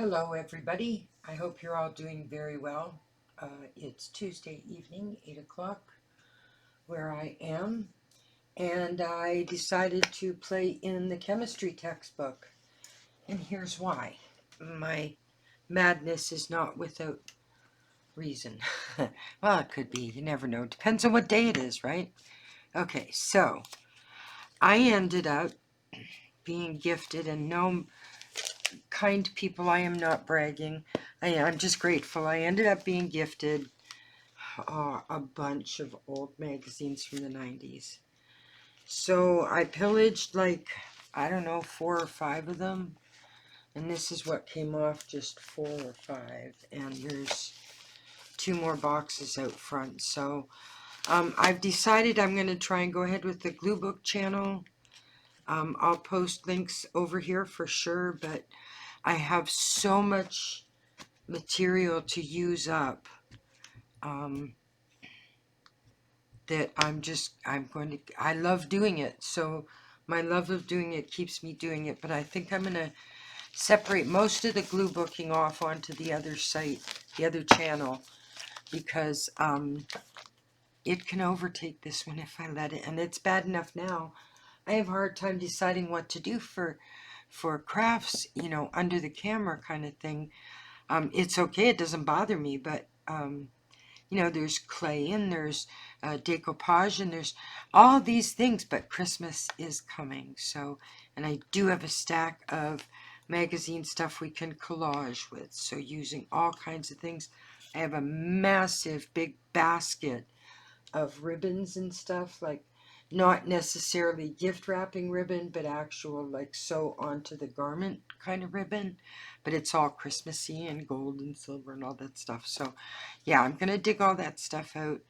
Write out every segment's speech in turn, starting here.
Hello everybody, I hope you're all doing very well. It's Tuesday evening, 8 o'clock, where I am, and I decided to play in the chemistry textbook, and here's why. My madness is not without reason. Well, it could be, you never know, depends on what day it is, right? Okay, so I ended up being gifted, and no, kind people, I am not bragging, I'm just grateful. I ended up being gifted a bunch of old magazines from the 90s. So I pillaged like, I don't know, 4 or 5 of them. And this is what came off, just 4 or 5. And there's 2 more boxes out front. So I've decided I'm going to try and go ahead with the glue book channel. I'll post links over here for sure, but I have so much material to use up. That I love doing it, so my love of doing it keeps me doing it, but I think I'm going to separate most of the glue booking off onto the other site, the other channel, because it can overtake this one if I let it, and it's bad enough now. I have a hard time deciding what to do for crafts, you know, under the camera kind of thing. It's okay, it doesn't bother me, but you know, there's clay and there's decoupage and there's all these things, but Christmas is coming. So, and I do have a stack of magazine stuff we can collage with. So using all kinds of things. I have a massive big basket of ribbons and stuff, like not necessarily gift wrapping ribbon, but actual like sew onto the garment kind of ribbon, but it's all Christmassy and gold and silver and all that stuff. So yeah, I'm gonna dig all that stuff out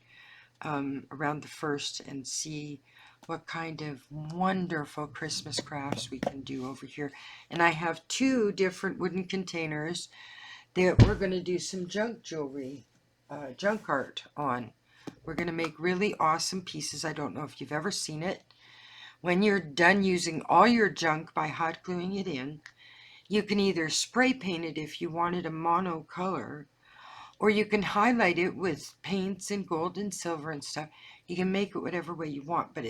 around the 1st and see what kind of wonderful Christmas crafts we can do over here. And I have 2 different wooden containers that we're going to do some junk jewelry, junk art on. We're going to make really awesome pieces. I don't know if you've ever seen it. When you're done using all your junk by hot gluing it in, you can either spray paint it if you wanted a mono color, or you can highlight it with paints and gold and silver and stuff. You can make it whatever way you want, but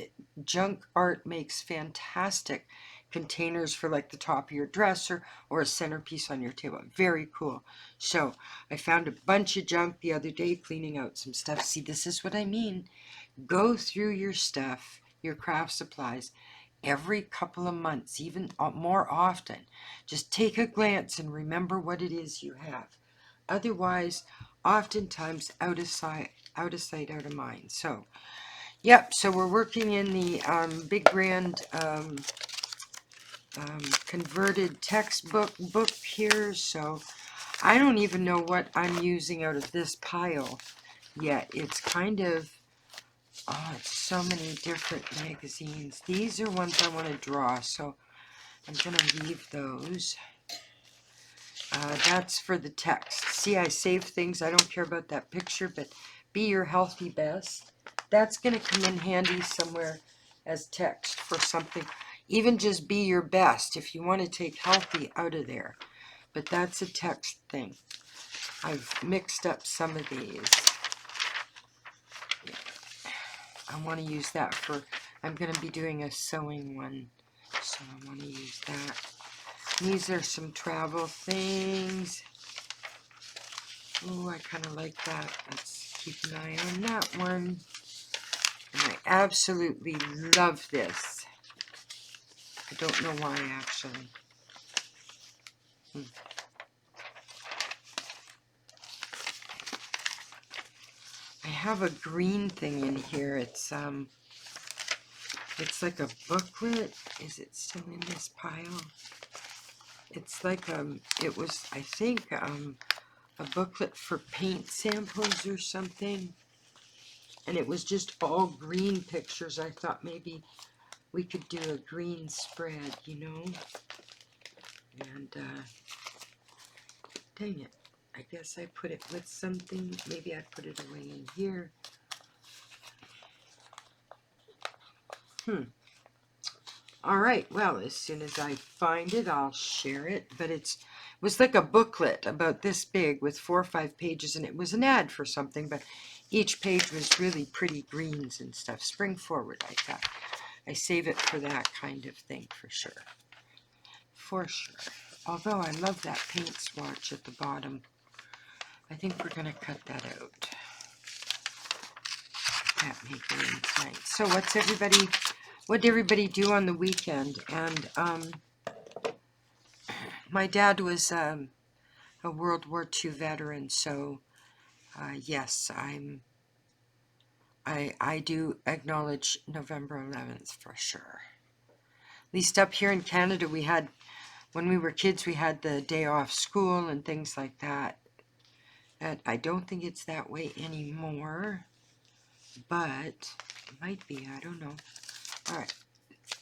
junk art makes fantastic containers for like the top of your dresser or a centerpiece on your table. Very cool. So I found a bunch of junk the other day cleaning out some stuff. See, this is what I mean. Go through your stuff, your craft supplies, every couple of months, even more often. Just take a glance and remember what it is you have. Otherwise, oftentimes out of sight, out of mind. So, yep, so we're working in the big grand converted textbook book here. So I don't even know what I'm using out of this pile yet. It's kind of, oh, it's so many different magazines. These are ones I want to draw, so I'm going to leave those. That's for the text. See, I save things. I don't care about that picture, but be your healthy best. That's going to come in handy somewhere as text for something. Even just be your best if you want to take healthy out of there. But that's a text thing. I've mixed up some of these. I want to use that for, I'm going to be doing a sewing one, so I want to use that. These are some travel things. Oh, I kind of like that. Let's keep an eye on that one. And I absolutely love this. I don't know why, actually. I have a green thing in here. It's like a booklet. Is it still in this pile? It's like it was, I think, a booklet for paint samples or something. And it was just all green pictures. I thought maybe we could do a green spread, you know? And, dang it. I guess I put it with something. Maybe I put it away in here. All right, well, as soon as I find it, I'll share it. But it was like a booklet about this big with 4 or 5 pages, and it was an ad for something, but each page was really pretty greens and stuff. Spring forward, I thought. I save it for that kind of thing for sure. For sure. Although I love that paint swatch at the bottom. I think we're going to cut that out. That may go in tonight. So what did everybody do on the weekend? And my dad was a World War II veteran, so yes, I do acknowledge November 11th for sure. At least up here in Canada, when we were kids, we had the day off school and things like that. And I don't think it's that way anymore, but it might be, I don't know. All right,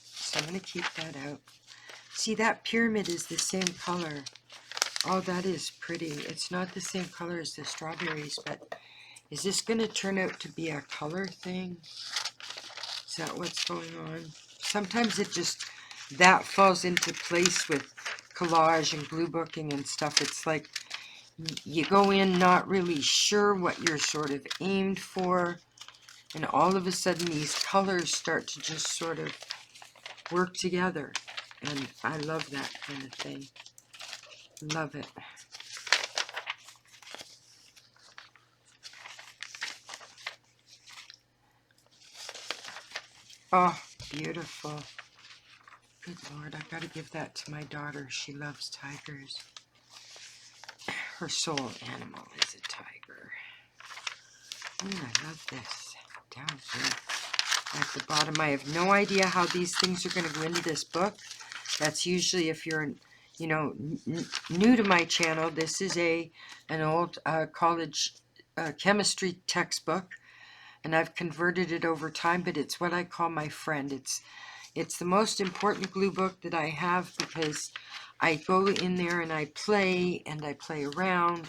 so I'm going to keep that out. See, that pyramid is the same color. Oh, that is pretty. It's not the same color as the strawberries, but is this going to turn out to be a color thing? Is that what's going on? Sometimes that falls into place with collage and glue booking and stuff. It's like you go in not really sure what you're sort of aimed for, and all of a sudden these colors start to just sort of work together. And I love that kind of thing. Love it. Oh, beautiful. Good Lord, I've got to give that to my daughter. She loves tigers. Her soul animal is a tiger. I love this. Down here at the bottom. I have no idea how these things are going to go into this book. That's usually if you're, new to my channel. This is an old college chemistry textbook, and I've converted it over time, but it's what I call my friend. It's the most important glue book that I have because I go in there and I play around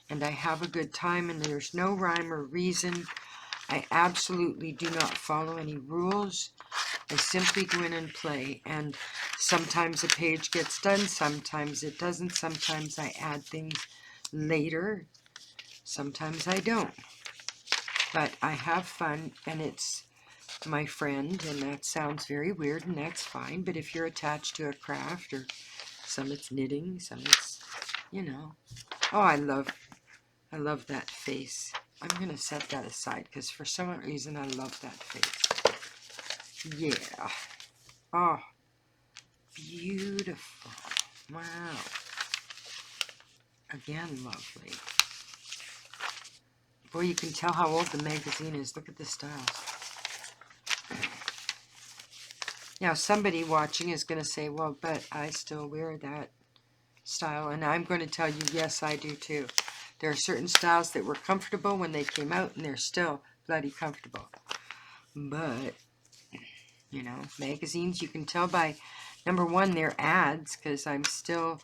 and I have a good time, and there's no rhyme or reason. I absolutely do not follow any rules. I simply go in and play, and sometimes a page gets done, sometimes it doesn't, sometimes I add things later, sometimes I don't. But I have fun, and it's my friend, and that sounds very weird, and that's fine. But if you're attached to a craft, or some it's knitting, some it's, Oh, I love that face. I'm going to set that aside, because for some reason I love that face. Yeah. Oh, beautiful. Wow. Again, lovely. Boy, you can tell how old the magazine is. Look at the styles. Now, somebody watching is going to say, well, but I still wear that style. And I'm going to tell you, yes, I do too. There are certain styles that were comfortable when they came out, and they're still bloody comfortable. But, magazines, you can tell by, number one, their ads, because I'm still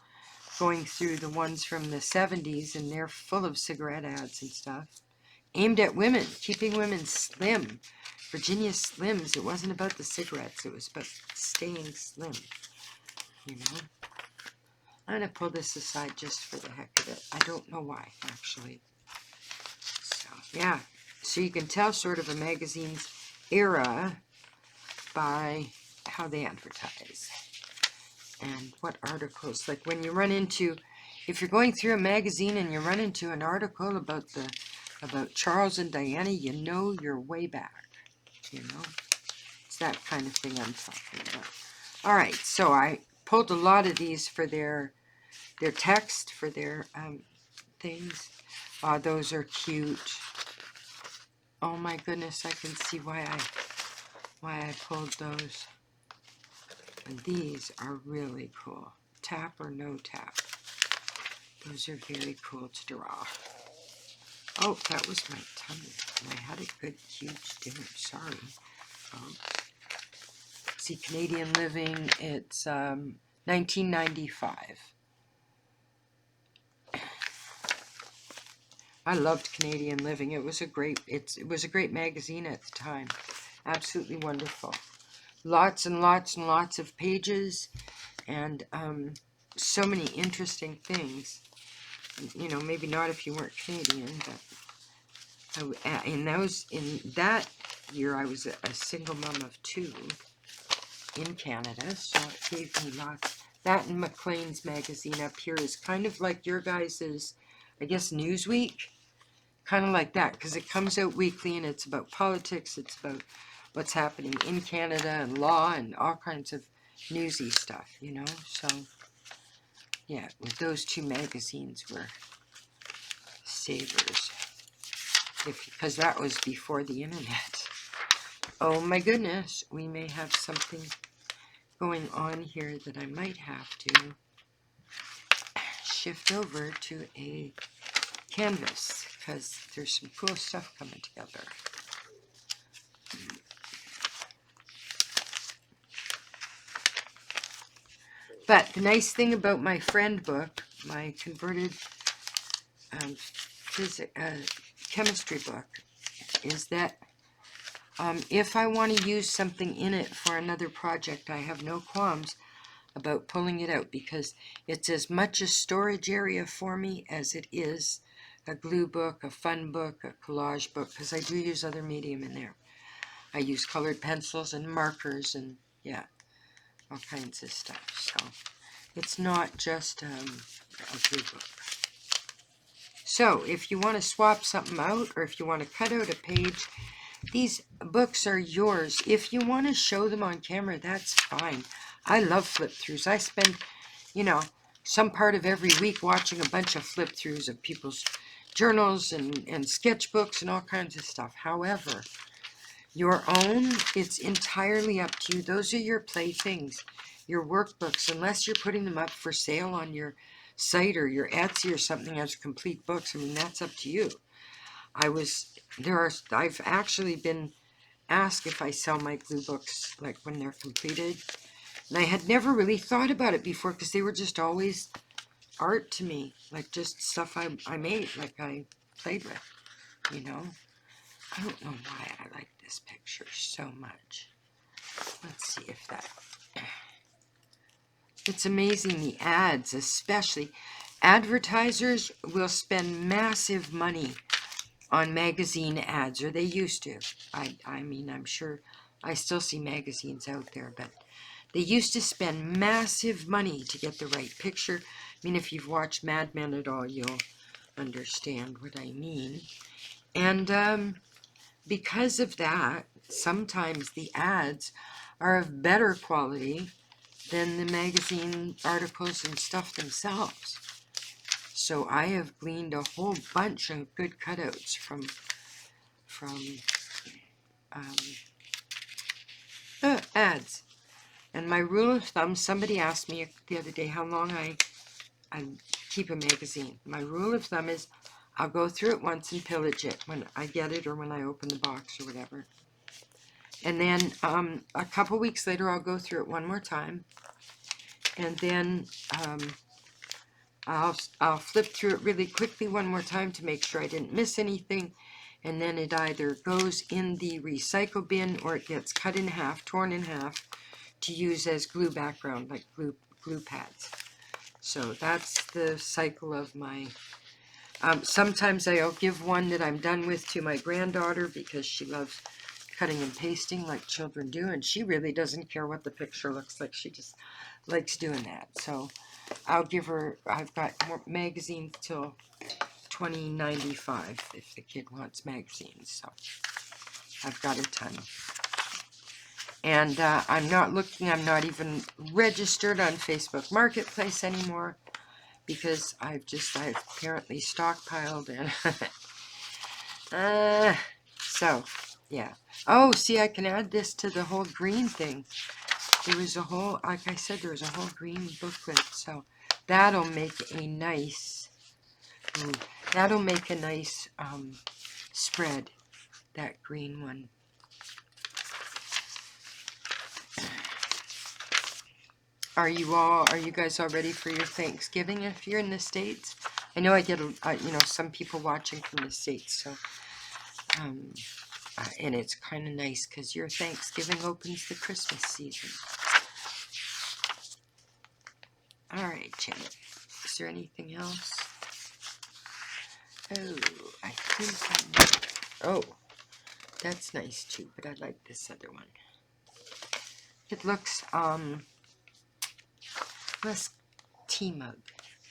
going through the ones from the 70s, and they're full of cigarette ads and stuff. Aimed at women, keeping women slim. Virginia Slims. It wasn't about the cigarettes. It was about staying slim. I'm going to pull this aside just for the heck of it. I don't know why, actually. So, yeah. So you can tell sort of a magazine's era by how they advertise. And what articles. Like when you run into, if you're going through a magazine and you run into an article about Charles and Diana, you know you're way back. It's that kind of thing I'm talking about. All right, so I pulled a lot of these for their text, for their things. Those are cute. Oh my goodness, I can see why I pulled those. And these are really cool. Tap or no tap. Those are very cool to draw. Oh, that was my tummy. And I had a good, huge dinner. Sorry. See, Canadian Living, it's 1995. I loved Canadian Living. It was a great magazine at the time. Absolutely wonderful. lots and lots and lots of pages, and so many interesting things. You know, maybe not if you weren't Canadian, but in that year I was a single mom of 2 in Canada, so it gave me lots. That and Maclean's magazine up here is kind of like your guys's, I guess, Newsweek, kind of like that, because it comes out weekly and it's about politics, it's about what's happening in Canada and law and all kinds of newsy stuff, you know. So yeah, those 2 magazines were savers, because that was before the internet. Oh my goodness, we may have something going on here that I might have to shift over to a canvas, because there's some cool stuff coming together. But the nice thing about my friend book, my converted chemistry book, is that if I want to use something in it for another project, I have no qualms about pulling it out, because it's as much a storage area for me as it is a glue book, a fun book, a collage book, because I do use other medium in there. I use colored pencils and markers and, yeah, all kinds of stuff. So it's not just a glue book. So if you want to swap something out, or if you want to cut out a page, these books are yours. If you want to show them on camera, that's fine. I love flip throughs. I spend, you know, some part of every week watching a bunch of flip throughs of people's journals and sketchbooks and all kinds of stuff. However, your own, it's entirely up to you. Those are your playthings, your workbooks, unless you're putting them up for sale on your site or your Etsy or something as complete books. I mean, that's up to you. I've actually been asked if I sell my glue books, like when they're completed. And I had never really thought about it before, because they were just always art to me, like just stuff I made, like I played with, you know. I don't know why I like this picture so much. Let's see if that... It's amazing, the ads, especially. Advertisers will spend massive money on magazine ads, or they used to. I mean, I'm sure I still see magazines out there, but they used to spend massive money to get the right picture. I mean, if you've watched Mad Men at all, you'll understand what I mean. And because of that, sometimes the ads are of better quality than the magazine articles and stuff themselves. So I have gleaned a whole bunch of good cutouts from ads. And my rule of thumb, somebody asked me the other day how long I keep a magazine. My rule of thumb is I'll go through it once and pillage it when I get it or when I open the box or whatever. And then a couple weeks later, I'll go through it one more time. And then I'll flip through it really quickly one more time to make sure I didn't miss anything. And then it either goes in the recycle bin or it gets cut in half, torn in half, to use as glue background, like glue pads. So that's the cycle of my... sometimes I'll give one that I'm done with to my granddaughter, because she loves cutting and pasting like children do, and she really doesn't care what the picture looks like. She just likes doing that. So I'll give her... I've got more magazines till 2095 if the kid wants magazines. So I've got a ton. And I'm not even registered on Facebook Marketplace anymore, because I've apparently stockpiled and so yeah. Oh, see, I can add this to the whole green thing. There was a whole, like I said, there was a whole green booklet, so that'll make a nice spread, that green one. Are you guys all ready for your Thanksgiving if you're in the States? I know I get, some people watching from the States, so, And it's kind of nice because your Thanksgiving opens the Christmas season. All right, Janet. Is there anything else? Oh, I think I know. Oh, that's nice too, but I like this other one. It looks less tea mug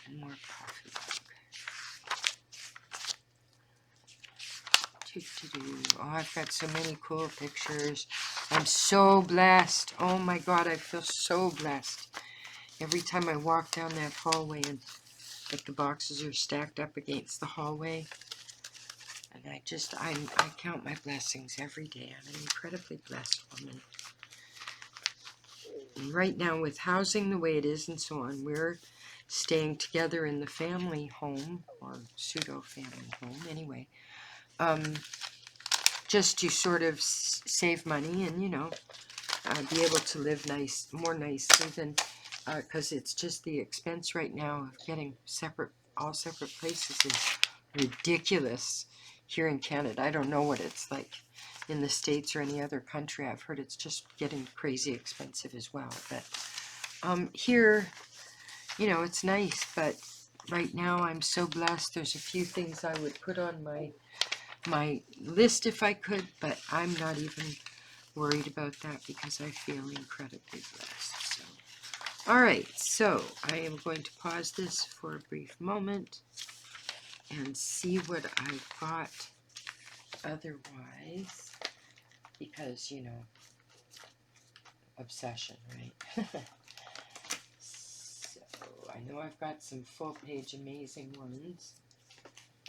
and more coffee mug. Oh, I've got so many cool pictures. I'm so blessed. Oh my God, I feel so blessed. Every time I walk down that hallway and like the boxes are stacked up against the hallway. And I count my blessings every day. I'm an incredibly blessed woman. And right now with housing the way it is and so on, we're staying together in the family home, or pseudo-family home anyway. Just to sort of save money and, you know, be able to live more nicely than, because it's just the expense right now of getting all separate places is ridiculous here in Canada. I don't know what it's like in the States or any other country. I've heard it's just getting crazy expensive as well. But here, you know, it's nice, but right now I'm so blessed. There's a few things I would put on my list if I could, but I'm not even worried about that because I feel incredibly blessed. So, all right, so I am going to pause this for a brief moment and see what I've got otherwise, because, you know, obsession, right? So I know I've got some full page amazing ones,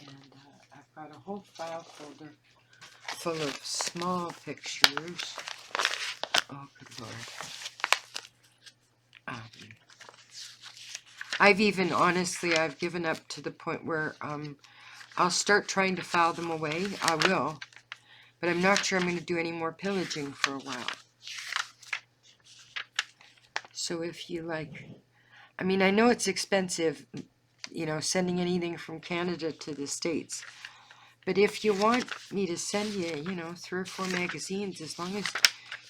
and I've got a whole file folder full of small pictures. Oh, good Lord. I've given up to the point where I'll start trying to file them away. I will, but I'm not sure I'm going to do any more pillaging for a while. So if you like, I mean, I know it's expensive, you know, sending anything from Canada to the States. But if you want me to send you, you know, 3 or 4 magazines, as long as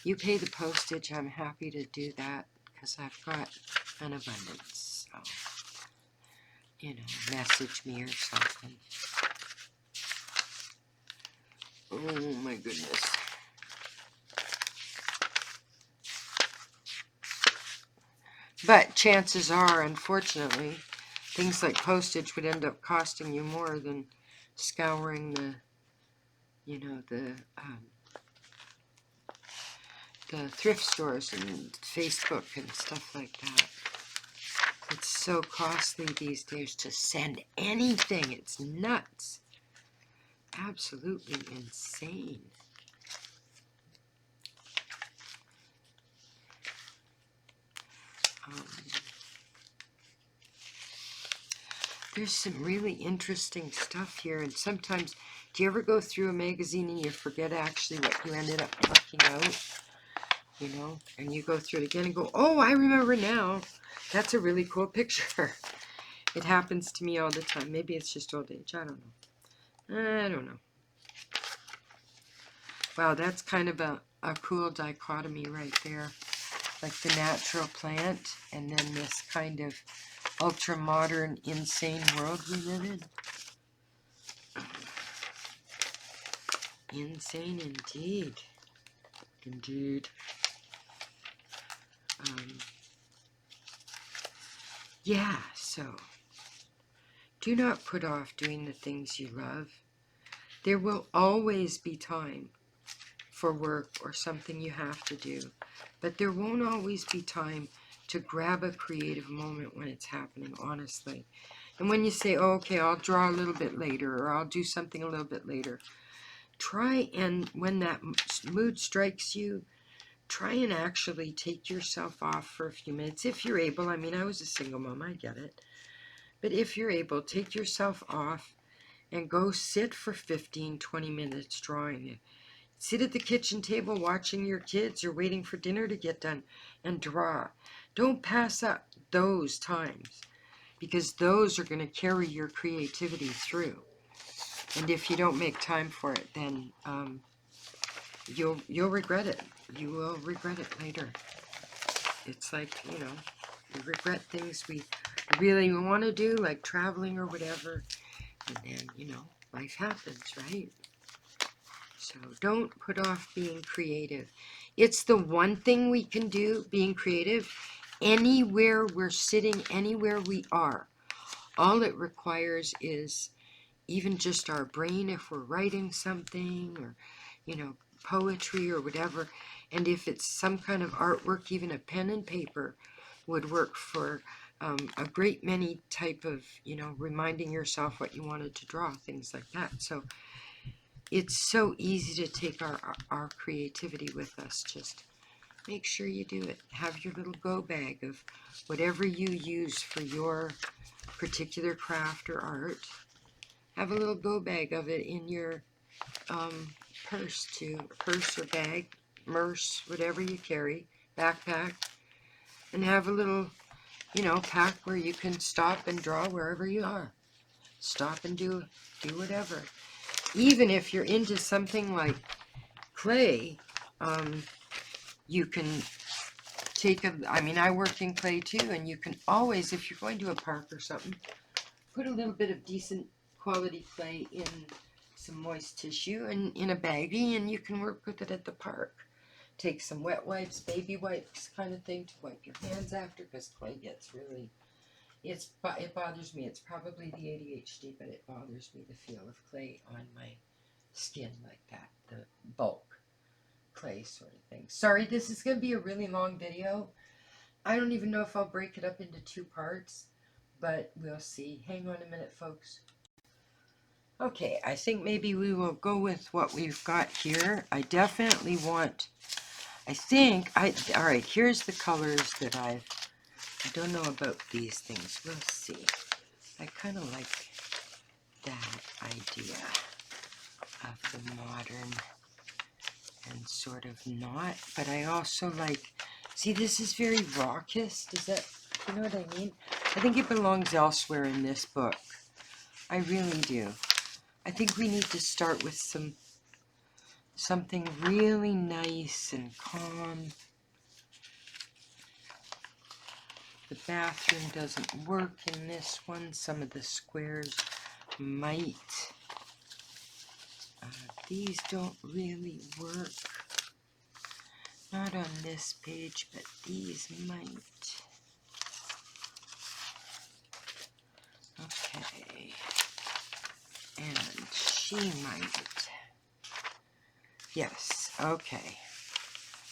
you pay the postage, I'm happy to do that because I've got an abundance. So, you know, message me or something. Oh my goodness. But chances are, unfortunately, things like postage would end up costing you more than scouring the, you know, the thrift stores and Facebook and stuff like that. It's so costly these days to send anything. It's nuts. Absolutely insane. There's some really interesting stuff here, and sometimes, do you ever go through a magazine and you forget actually what you ended up checking out? You know, and you go through it again and go, oh, I remember now. That's a really cool picture. It happens to me all the time. Maybe it's just old age. I don't know. Wow, that's kind of a cool dichotomy right there. Like the natural plant and then this kind of ultra-modern, insane world we live in. Insane indeed. Indeed. Yeah, so do not put off doing the things you love. There will always be time for work or something you have to do, but there won't always be time to grab a creative moment when it's happening, honestly. And when you say, oh, okay, I'll draw a little bit later, or I'll do something a little bit later, try and, when that mood strikes you, try and actually take yourself off for a few minutes, if you're able. I mean, I was a single mom, I get it. But if you're able, take yourself off and go sit for 15, 20 minutes drawing it. Sit at the kitchen table watching your kids or waiting for dinner to get done and draw. Don't pass up those times, because those are going to carry your creativity through. And if you don't make time for it, then you'll regret it. You will regret it later. It's like, you know, we regret things we really want to do, like traveling or whatever, and then, you know, life happens, right? So don't put off being creative. It's the one thing we can do, being creative, anywhere we're sitting, anywhere we are. All it requires is even just our brain if we're writing something, or, you know, poetry or whatever. And if it's some kind of artwork, even a pen and paper would work for a great many type of, you know, reminding yourself what you wanted to draw, things like that. So it's so easy to take our creativity with us. Just make sure you do it. Have your little go bag of whatever you use for your particular craft or art. Have a little go bag of it in your purse too, purse or bag, merce, whatever you carry, backpack, and have a little, you know, pack where you can stop and draw wherever you are. Stop and do whatever. Even if you're into something like clay, you can take I mean, I work in clay too, and you can always, if you're going to a park or something, put a little bit of decent quality clay in some moist tissue and in a baggie, and you can work with it at the park. Take some wet wipes, baby wipes kind of thing to wipe your hands after, because clay gets really, it bothers me. It's probably the ADHD, but it bothers me, the feel of clay on my skin like that, the bulk clay sort of thing. Sorry, this is going to be a really long video. I don't even know if I'll break it up into 2 parts, but we'll see. Hang on a minute, folks. Okay, I think maybe we will go with what we've got here. I definitely want, all right, here's the colors that I don't know about these things. We'll see. I kind of like that idea of the modern and sort of not, but I also like, see, this is very raucous. Does that, you know what I mean? I think it belongs elsewhere in this book. I really do. I think we need to start with something really nice and calm. The bathroom doesn't work in this one. Some of the squares might. These don't really work. Not on this page, but these might. Okay. And she might. Yes, okay.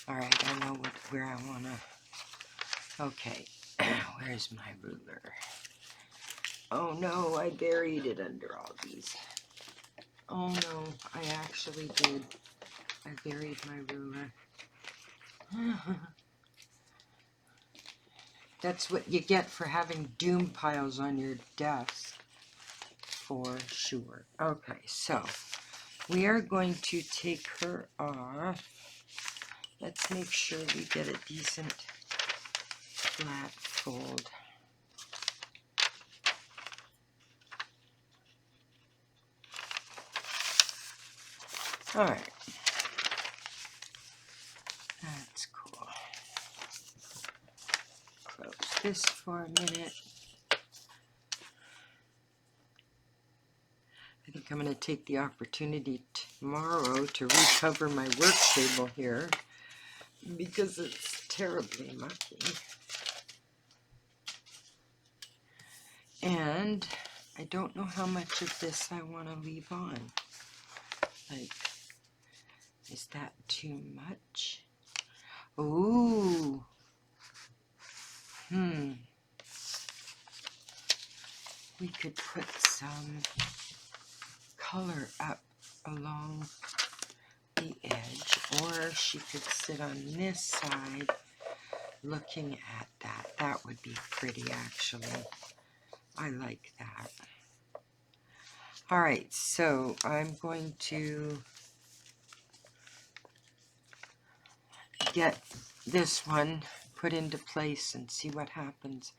Alright, I know where I want to. Okay, where's my ruler? Oh no, I buried it under all these. Oh no, I actually did. I buried my ruler. That's what you get for having doom piles on your desk, for sure. Okay, so we are going to take her off. Let's make sure we get a decent flat fold. All right. That's cool. Close this for a minute. I think I'm going to take the opportunity tomorrow to recover my work table here because it's terribly mucky. And I don't know how much of this I want to leave on. Like, is that too much? Ooh. We could put some color up along the edge, or she could sit on this side looking at that. That would be pretty, actually. I like that. All right, so I'm going to get this one put into place and see what happens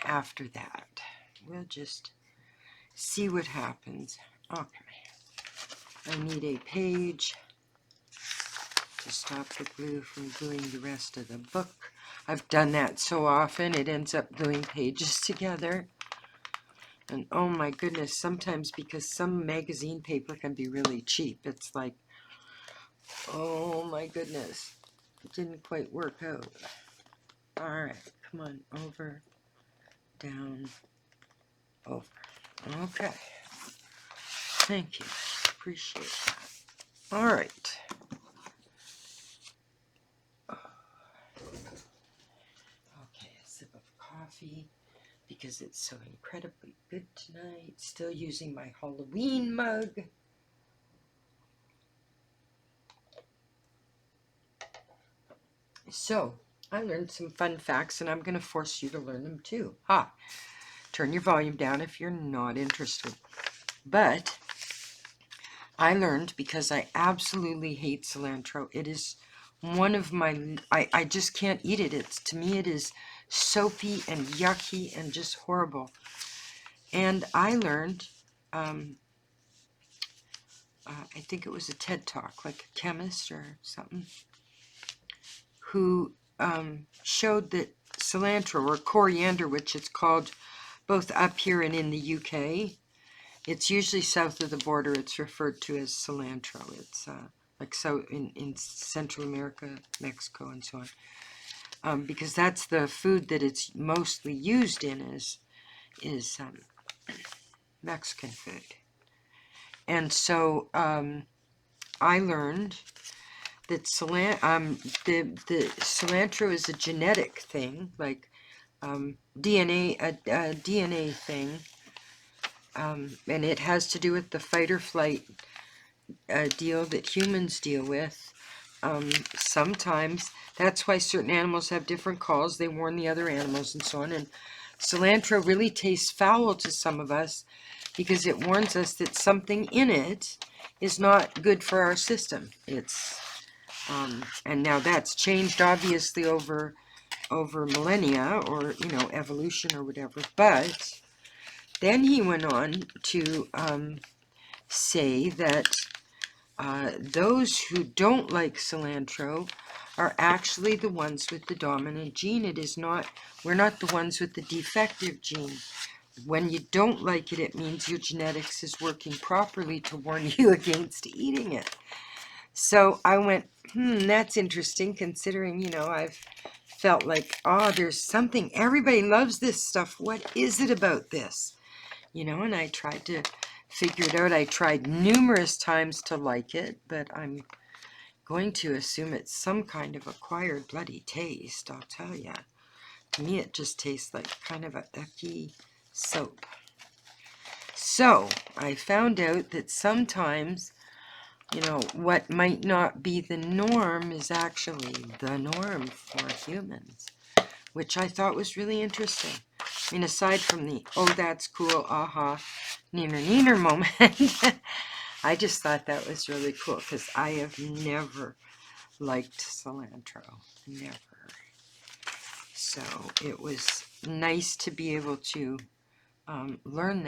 after that. We'll just see what happens. Okay. I need a page to stop the glue from gluing the rest of the book. I've done that so often it ends up gluing pages together. And oh my goodness, sometimes because some magazine paper can be really cheap, it's like, oh my goodness, it didn't quite work out. Alright, come on, over, down, over. Okay. Thank you. Appreciate that. Alright. Okay, a sip of coffee because it's so incredibly good tonight. Still using my Halloween mug. So, I learned some fun facts and I'm going to force you to learn them too. Ha! Turn your volume down if you're not interested. But I learned because I absolutely hate cilantro. It is one of my, I just can't eat it. To me it is soapy and yucky and just horrible. And I learned, I think it was a TED Talk, like a chemist or something, who showed that cilantro, or coriander, which it's called both up here and in the UK, it's usually south of the border, it's referred to as cilantro. It's like so in Central America, Mexico, and so on. Because that's the food that it's mostly used in is Mexican food. And so I learned that the cilantro is a genetic thing, like DNA, a DNA thing, and it has to do with the fight or flight deal that humans deal with. Sometimes that's why certain animals have different calls. They warn the other animals and so on. And cilantro really tastes foul to some of us because it warns us that something in it is not good for our system. It's and now that's changed obviously over millennia, or evolution or whatever. But then he went on to say that those who don't like cilantro are actually the ones with the dominant gene. We're not the ones with the defective gene. When you don't like it, it means your genetics is working properly to warn you against eating it. So I went, that's interesting, considering, I've felt like, there's something, everybody loves this stuff. What is it about this? And I tried to figure it out. I tried numerous times to like it, but I'm going to assume it's some kind of acquired bloody taste, I'll tell you. To me, it just tastes like kind of a icky soap. So I found out that sometimes, what might not be the norm is actually the norm for humans, which I thought was really interesting. I mean, aside from the, oh, that's cool, aha, neener, neener moment, I just thought that was really cool because I have never liked cilantro, never. So it was nice to be able to learn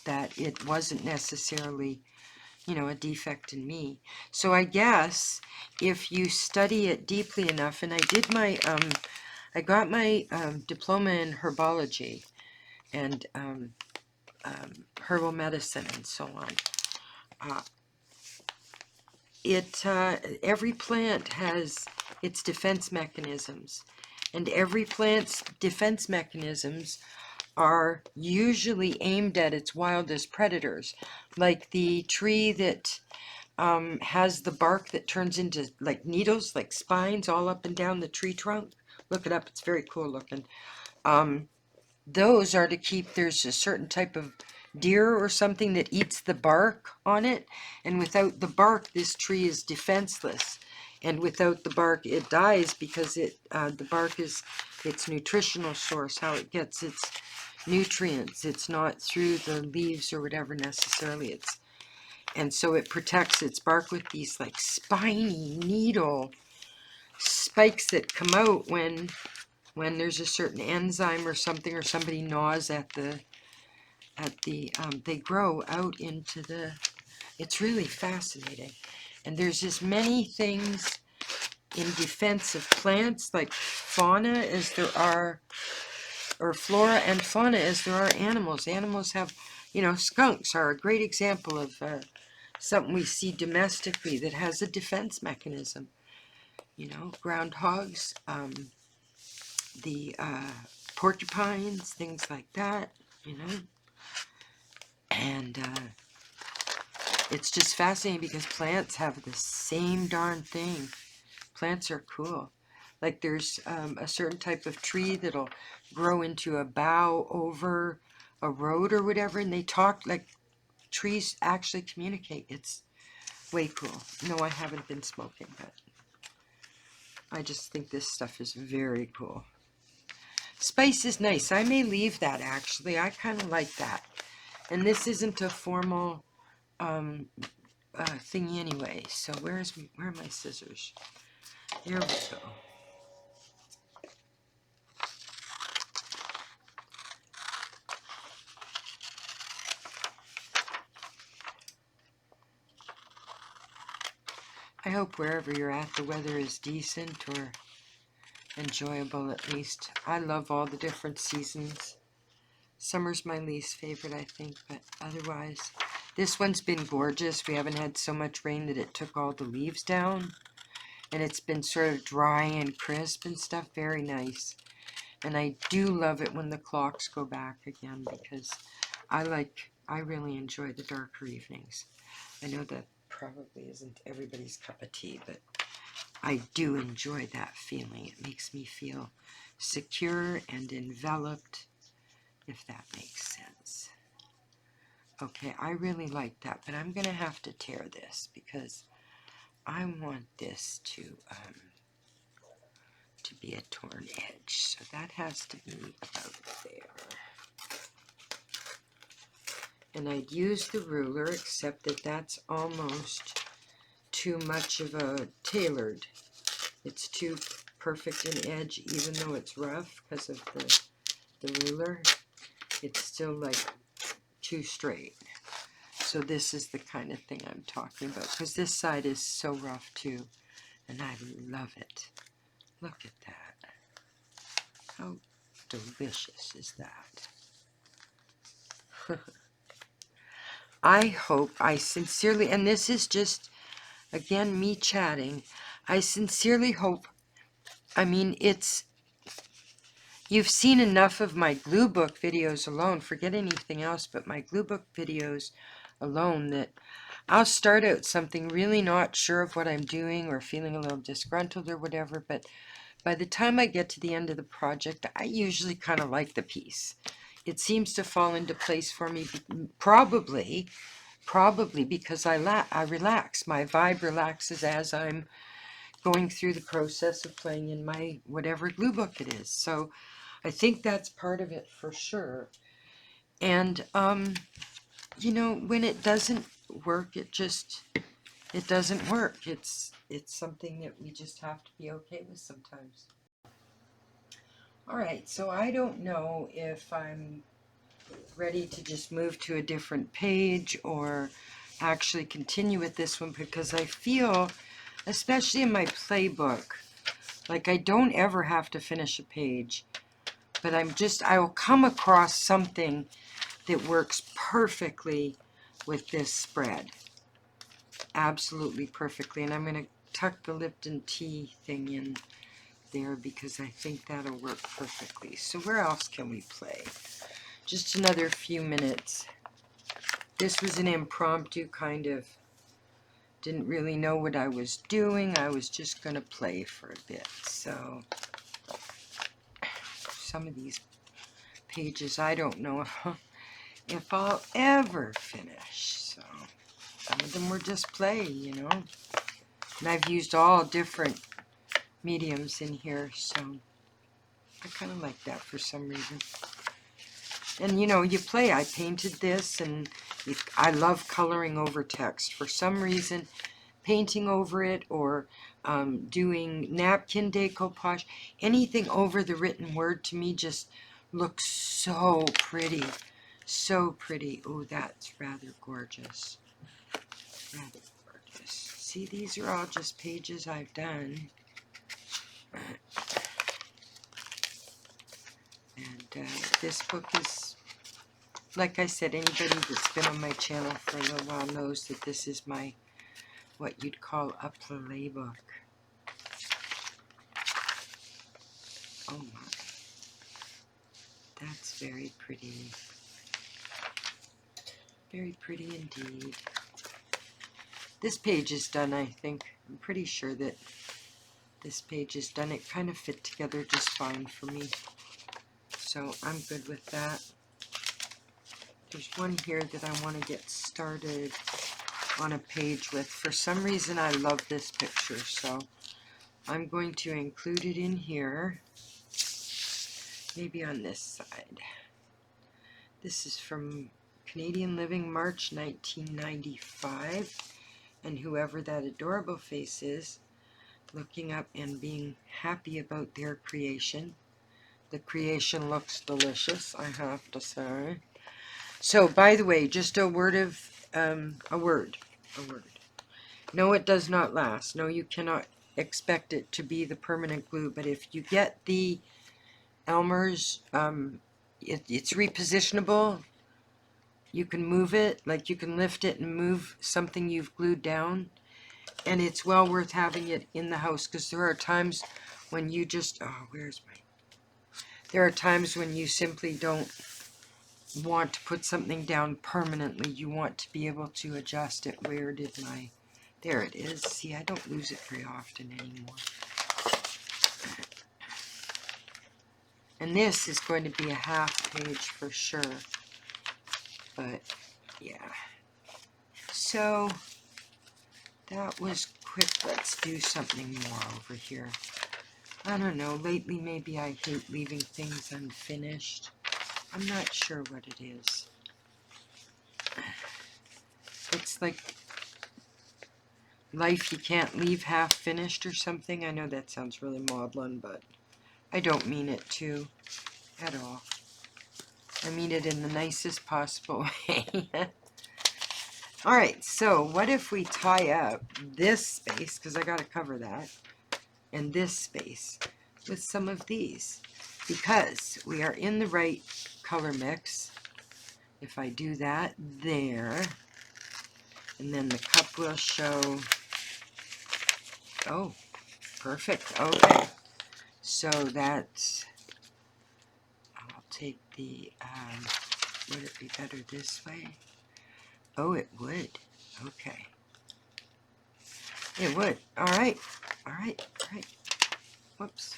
that it wasn't necessarily a defect in me. So I guess if you study it deeply enough, and I did I got my diploma in herbology and herbal medicine and so on. Every plant has its defense mechanisms, and every plant's defense mechanisms are usually aimed at its wildest predators, like the tree that has the bark that turns into like needles, like spines all up and down the tree trunk. Look it up, it's very cool looking. Those are to keep, there's a certain type of deer or something that eats the bark on it, and without the bark this tree is defenseless, and without the bark it dies because the bark is its nutritional source, how it gets its nutrients. It's not through the leaves or whatever necessarily, and so it protects its bark with these like spiny needle spikes that come out when there's a certain enzyme or something, or somebody gnaws at the they grow out into the, it's really fascinating. And there's as many things in defense of plants, like fauna as there are, or flora and fauna as there are animals. Animals have, you know, skunks are a great example of something we see domestically that has a defense mechanism. You know, groundhogs, the porcupines, things like that, you know. And it's just fascinating because plants have the same darn thing. Plants are cool. Like there's a certain type of tree that'll grow into a bough over a road or whatever, and they talk like trees actually communicate. It's way cool. No, I haven't been smoking, but I just think this stuff is very cool. Spice is nice. I may leave that, actually. I kind of like that. And this isn't a formal thingy anyway. So where are my scissors? There we go. I hope wherever you're at, the weather is decent or enjoyable at least. I love all the different seasons. Summer's my least favorite, I think, but otherwise, this one's been gorgeous. We haven't had so much rain that it took all the leaves down, and it's been sort of dry and crisp and stuff. Very nice. And I do love it when the clocks go back again because I really enjoy the darker evenings. I know that probably isn't everybody's cup of tea, but I do enjoy that feeling. It makes me feel secure and enveloped, if that makes sense. Okay, I really like that, but I'm going to have to tear this because I want this to be a torn edge. So that has to be about there. And I'd use the ruler, except that that's almost too much of a tailored. It's too perfect an edge, even though it's rough because of the ruler. It's still like too straight. So this is the kind of thing I'm talking about, because this side is so rough too, and I love it. Look at that. How delicious is that? I hope, I sincerely, and this is just, again, me chatting, I sincerely hope, I mean, you've seen enough of my glue book videos alone, forget anything else, but my glue book videos alone, that I'll start out something really not sure of what I'm doing or feeling a little disgruntled or whatever, but by the time I get to the end of the project, I usually kind of like the piece. It seems to fall into place for me, probably because I relax. My vibe relaxes as I'm going through the process of playing in my whatever glue book it is. So I think that's part of it for sure. And, you know, when it doesn't work, it doesn't work. It's something that we just have to be okay with sometimes. All right, so I don't know if I'm ready to just move to a different page or actually continue with this one, because I feel, especially in my playbook, like I don't ever have to finish a page, but I will come across something that works perfectly with this spread. Absolutely perfectly. And I'm going to tuck the Lipton tea thing in there because I think that'll work perfectly. So where else can we play? Just another few minutes. This was an impromptu kind of, didn't really know what I was doing. I was just going to play for a bit. So some of these pages I don't know if I'll ever finish. So some of them were just play, you know. And I've used all different mediums in here, so I kind of like that for some reason. And you know, you play. I painted this, and I love coloring over text. For some reason, painting over it or doing napkin decoupage, anything over the written word to me just looks so pretty. So pretty. Oh, that's rather gorgeous. Rather gorgeous. See, these are all just pages I've done. And this book is, like I said, anybody that's been on my channel for a little while knows that this is my, what you'd call a playbook. Oh my, that's very pretty. Very pretty indeed. This page is done, I think. I'm pretty sure that this page is done. It kind of fit together just fine for me. So I'm good with that. There's one here that I want to get started on a page with. For some reason I love this picture, so I'm going to include it in here. Maybe on this side. This is from Canadian Living, March 1995. And whoever that adorable face is, looking up and being happy about their creation. The creation looks delicious, I have to say. So, by the way, just a word of, a word. No, it does not last. No, you cannot expect it to be the permanent glue, but if you get the Elmer's, it's repositionable. You can move it, like you can lift it and move something you've glued down. And it's well worth having it in the house, because there are times when you just, oh, there are times when you simply don't want to put something down permanently. You want to be able to adjust it. Where did my, there it is. See, I don't lose it very often anymore. And this is going to be a half page for sure. But, yeah. So, that was quick. Let's do something more over here. I don't know. Lately, maybe I hate leaving things unfinished. I'm not sure what it is. It's like life you can't leave half finished or something. I know that sounds really maudlin, but I don't mean it to at all. I mean it in the nicest possible way. Alright, so what if we tie up this space, because I got to cover that, and this space with some of these, because we are in the right color mix. If I do that there, and then the cup will show, oh, perfect, okay. So that's, I'll take the, would it be better this way? Oh, it would. Okay. It would. Alright. Alright. Alright. Whoops.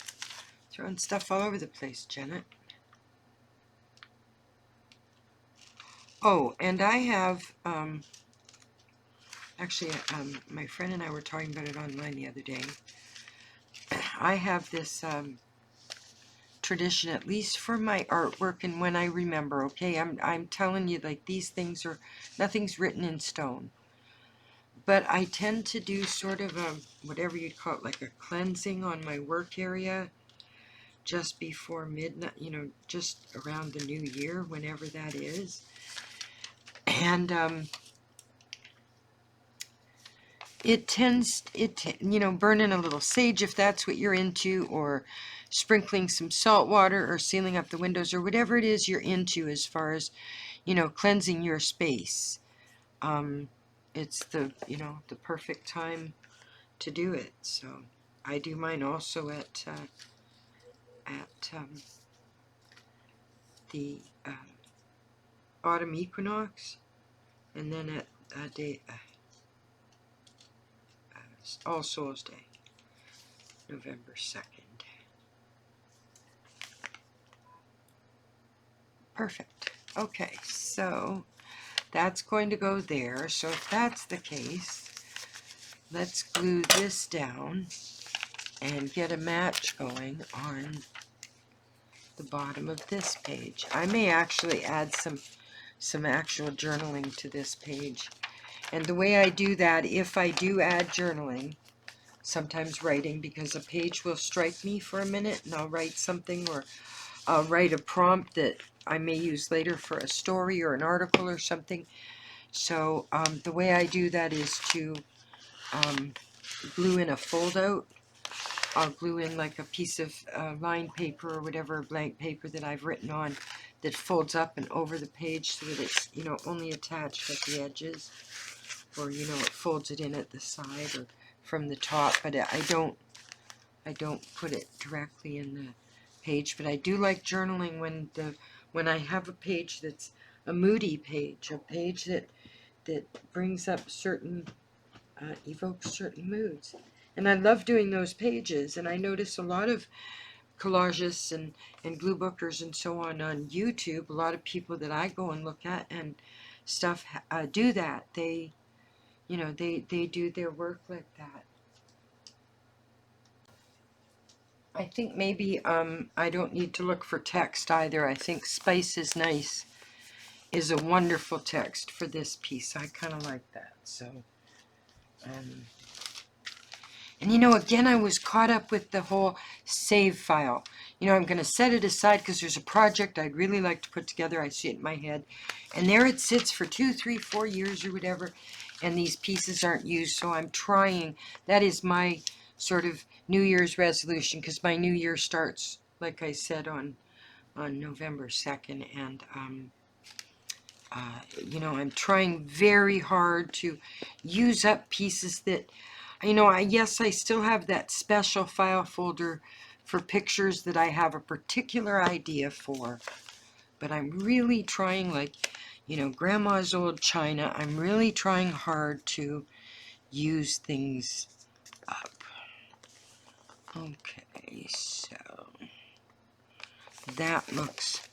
Throwing stuff all over the place, Janet. Oh, and I have, actually, my friend and I were talking about it online the other day. I have this, tradition, at least for my artwork and when I remember, okay? I'm telling you, like, these things are, nothing's written in stone. But I tend to do sort of a, whatever you'd call it, like a cleansing on my work area just before midnight, you know, just around the new year, whenever that is. And it tends, you know, burning a little sage if that's what you're into, or sprinkling some salt water, or sealing up the windows, or whatever it is you're into as far as, you know, cleansing your space. It's the, you know, the perfect time to do it. So I do mine also at the autumn equinox, and then at All Souls Day, November 2nd. Perfect. Okay, so that's going to go there. So if that's the case, let's glue this down and get a match going on the bottom of this page. I may actually add some actual journaling to this page. And the way I do that, if I do add journaling, sometimes writing, because a page will strike me for a minute and I'll write something, or I'll write a prompt that I may use later for a story or an article or something. So the way I do that is to glue in a fold out I'll glue in like a piece of lined paper or whatever, blank paper that I've written on, that folds up and over the page so that it's, you know, only attached at the edges, or, you know, it folds it in at the side or from the top. But I don't put it directly in the page. But I do like journaling when I have a page that's a moody page, a page that brings up certain, evokes certain moods. And I love doing those pages. And I notice a lot of collagists and glue bookers and so on YouTube, a lot of people that I go and look at and stuff do that. They, you know, they do their work like that. I think maybe I don't need to look for text either. I think Spice is Nice is a wonderful text for this piece. I kind of like that. So, and you know, again, I was caught up with the whole save file. You know, I'm going to set it aside because there's a project I'd really like to put together. I see it in my head. And there it sits for 2, 3, 4 years or whatever. And these pieces aren't used. So I'm trying. That is my sort of New Year's resolution, because my New Year starts, like I said, on November 2nd. And, you know, I'm trying very hard to use up pieces that, you know, yes, I still have that special file folder for pictures that I have a particular idea for, but I'm really trying, like, you know, Grandma's old china, I'm really trying hard to use things up. Okay, so that looks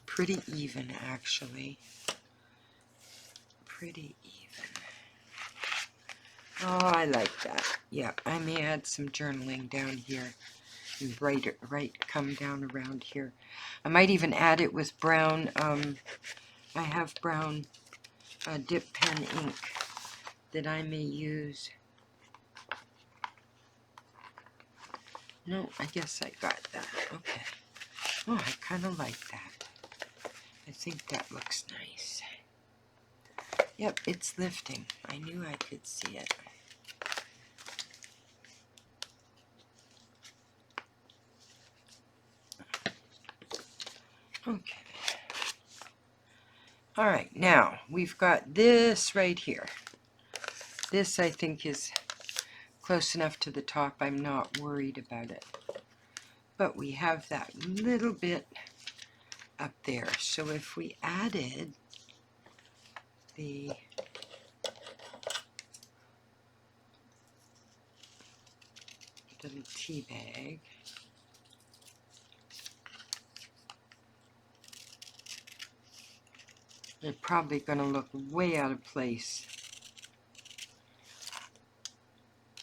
pretty even, actually. Pretty even. Oh, I like that. Yeah, I may add some journaling down here and come down around here. I might even add it with brown. I have brown dip pen ink that I may use. No, I guess I got that. Okay. Oh, I kind of like that. I think that looks nice. Yep, it's lifting. I knew I could see it. Okay. All right, now we've got this right here. This, I think, is close enough to the top. I'm not worried about it. But we have that little bit up there. So if we added the little tea bag, it's probably going to look way out of place.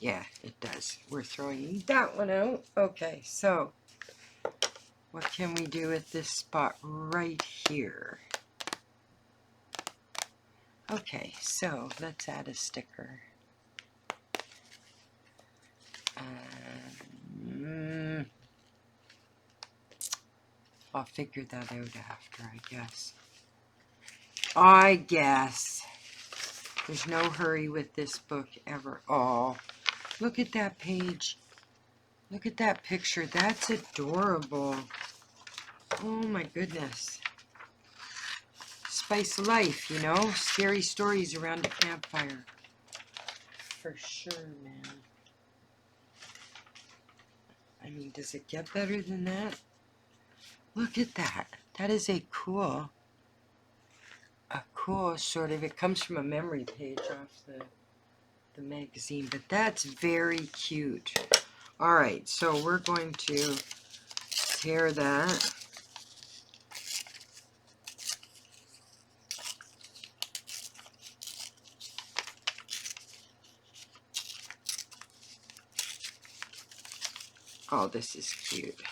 Yeah, it does. We're throwing that one out. Okay, so what can we do with this spot right here? Okay, so let's add a sticker. I'll figure that out after, I guess. There's no hurry with this book ever. Oh, look at that page. Look at that picture. That's adorable. Oh my goodness. Spice of life, you know? Scary stories around a campfire. For sure, man. I mean, does it get better than that? Look at that. That is a cool sort of, it comes from a memory page off the magazine, but that's very cute. All right, so we're going to tear that. Oh, this is cute.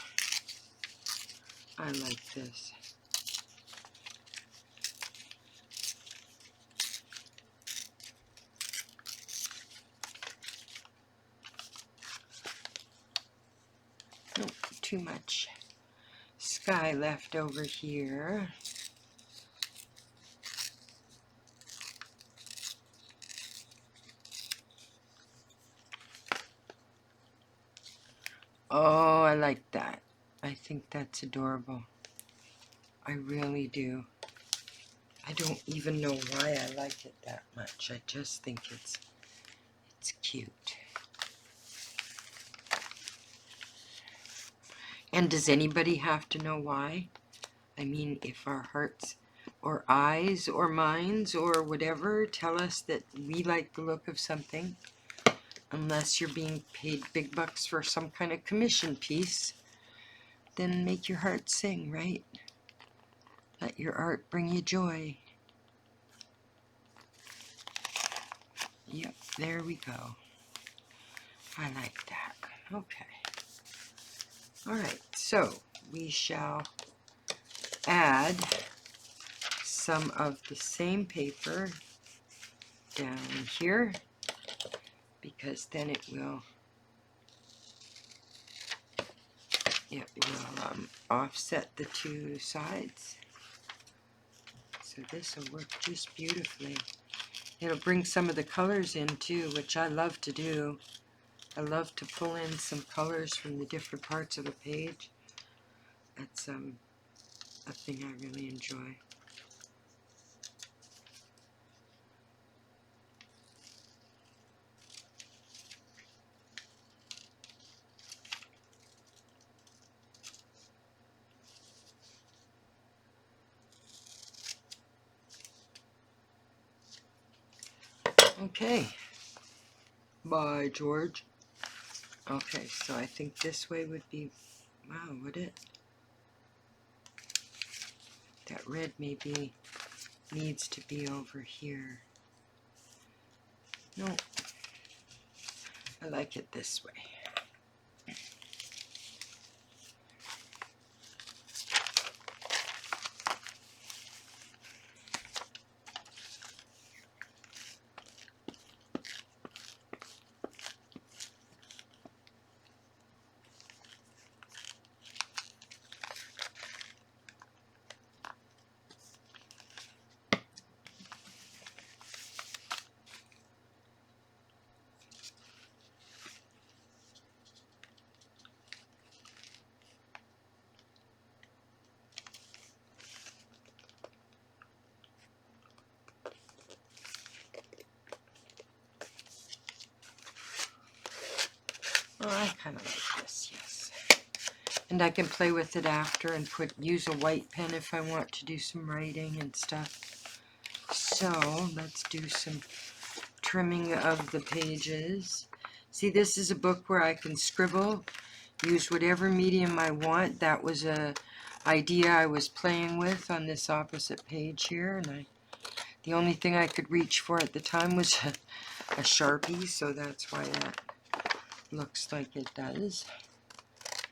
I like this. Nope, too much sky left over here. Oh, I like that. I think that's adorable. I really do. I don't even know why I like it that much. I just think it's cute. And does anybody have to know why? I mean, if our hearts or eyes or minds or whatever tell us that we like the look of something, unless you're being paid big bucks for some kind of commission piece, then make your heart sing, right? Let your art bring you joy. Yep, there we go. I like that. Okay. Alright, so we shall add some of the same paper down here, because then it will offset the two sides. So this will work just beautifully. It'll bring some of the colors in too, which I love to do. I love to pull in some colors from the different parts of the page. That's a thing I really enjoy. Okay. Bye, George. Okay, so I think this way would be, wow, would it? That red maybe needs to be over here. No, I like it this way. Oh, I kind of like this, yes. And I can play with it after and use a white pen if I want to do some writing and stuff. So let's do some trimming of the pages. See, this is a book where I can scribble, use whatever medium I want. That was a idea I was playing with on this opposite page here, and the only thing I could reach for at the time was a Sharpie, so that's why that looks like it does,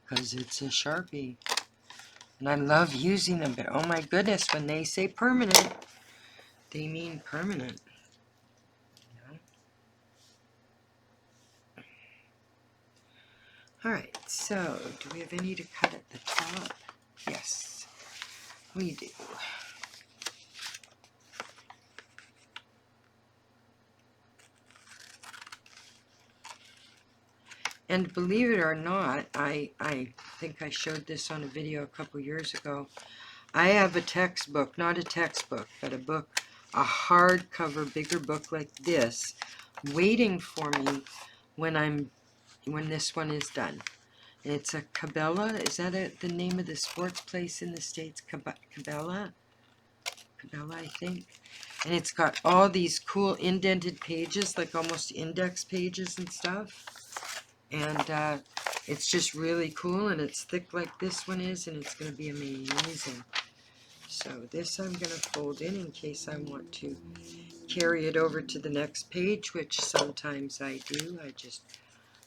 because it's a Sharpie. And I love using them, but oh my goodness, when they say permanent, they mean permanent. Alright, so do we have any to cut at the top? Yes, we do. And believe it or not, I think I showed this on a video a couple years ago. I have a textbook, not a textbook, but a book, a hardcover, bigger book like this, waiting for me when this one is done. It's a Cabela. Is that the name of the sports place in the States? Cabela? Cabela, I think. And it's got all these cool indented pages, like almost index pages and stuff. And it's just really cool, and it's thick like this one is, and it's going to be amazing. So this I'm going to fold in case I want to carry it over to the next page, which sometimes I do. I just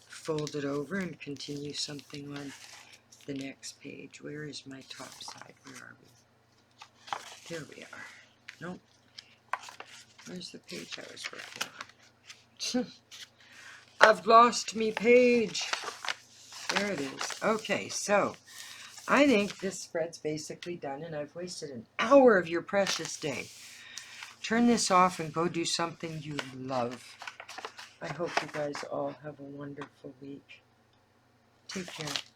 fold it over and continue something on the next page. Where is my top side? Where are we? There we are. Nope. Where's the page I was working on? I've lost me page. There it is. Okay, so I think this spread's basically done, and I've wasted an hour of your precious day. Turn this off and go do something you love. I hope you guys all have a wonderful week. Take care.